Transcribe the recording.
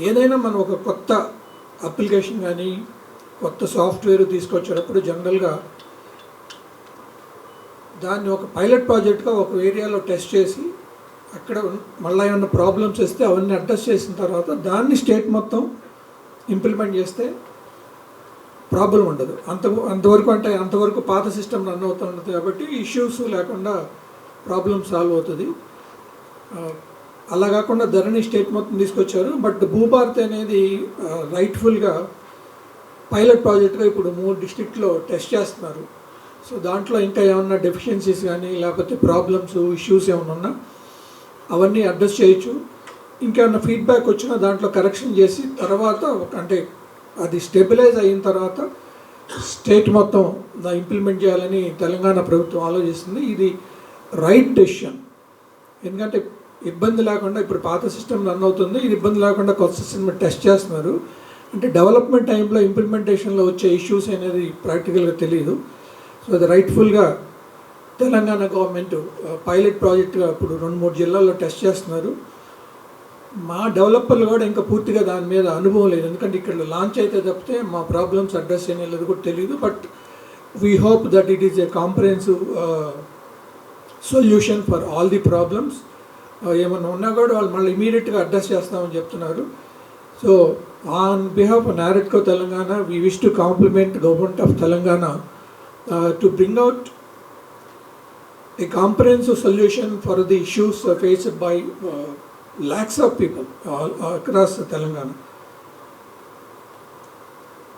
ఏదైనా మనం ఒక కొత్త అప్లికేషన్ కానీ కొత్త సాఫ్ట్వేర్ తీసుకొచ్చేటప్పుడు జనరల్గా దాన్ని ఒక పైలట్ ప్రాజెక్ట్గా ఒక ఏరియాలో టెస్ట్ చేసి అక్కడ మళ్ళీ ఏమైనా ప్రాబ్లమ్స్ వస్తే అవన్నీ అడ్రస్ చేసిన తర్వాత దాన్ని స్టేట్ మొత్తం ఇంప్లిమెంట్ చేస్తే ప్రాబ్లం ఉండదు. అంతవరకు పాత సిస్టమ్ రన్ అవుతుంది కాబట్టి ఇష్యూస్ లేకుండా ప్రాబ్లం సాల్వ్ అవుతుంది. అలా కాకుండా ధరణి స్టేట్ మొత్తం తీసుకొచ్చారు. బట్ భూభారతి అనేది రైట్ఫుల్గా పైలట్ ప్రాజెక్ట్గా ఇప్పుడు 3 డిస్ట్రిక్ట్లో టెస్ట్ చేస్తున్నారు. సో దాంట్లో ఇంకా ఏమన్నా డెఫిషియన్సీస్ కానీ లేకపోతే ప్రాబ్లమ్స్ ఇష్యూస్ ఏమైనా ఉన్నా అవన్నీ అడ్రస్ చేయొచ్చు. ఇంకేమన్నా ఫీడ్బ్యాక్ వచ్చినా దాంట్లో కరెక్షన్ చేసి తర్వాత అంటే అది స్టెబిలైజ్ అయిన తర్వాత స్టేట్ మొత్తం ఇంప్లిమెంట్ చేయాలని తెలంగాణ ప్రభుత్వం ఆలోచిస్తుంది. ఇది రైట్ డెసిషన్. ఎందుకంటే ఇబ్బంది లేకుండా ఇప్పుడు పాత సిస్టమ్ రన్ అవుతుంది, ఇది ఇబ్బంది లేకుండా కొత్త సిస్టమ్ టెస్ట్ చేస్తున్నారు. అంటే డెవలప్మెంట్ టైంలో ఇంప్లిమెంటేషన్లో వచ్చే ఇష్యూస్ అనేది ప్రాక్టికల్గా తెలియదు. సో అది రైట్ఫుల్గా తెలంగాణ గవర్నమెంట్ పైలట్ ప్రాజెక్ట్గా ఇప్పుడు 2-3 జిల్లాల్లో టెస్ట్ చేస్తున్నారు. మా డెవలపర్లు కూడా ఇంకా పూర్తిగా దాని మీద అనుభవం లేదు, ఎందుకంటే ఇక్కడ లాంచ్ అయితే తప్పితే మా ప్రాబ్లమ్స్ అడ్రస్ చేయలేదు కూడా తెలియదు. But we hope that it is a comprehensive solution for all the problems. ఏమన్నా ఉన్నా కూడా వాళ్ళు మళ్ళీ ఇమీడియట్గా అడ్రస్ చేస్తామని చెప్తున్నారు. So on behalf of NAREDCO Telangana, we wish to compliment government of Telangana to bring out a comprehensive solution for the issues faced by lakhs of people across Telangana.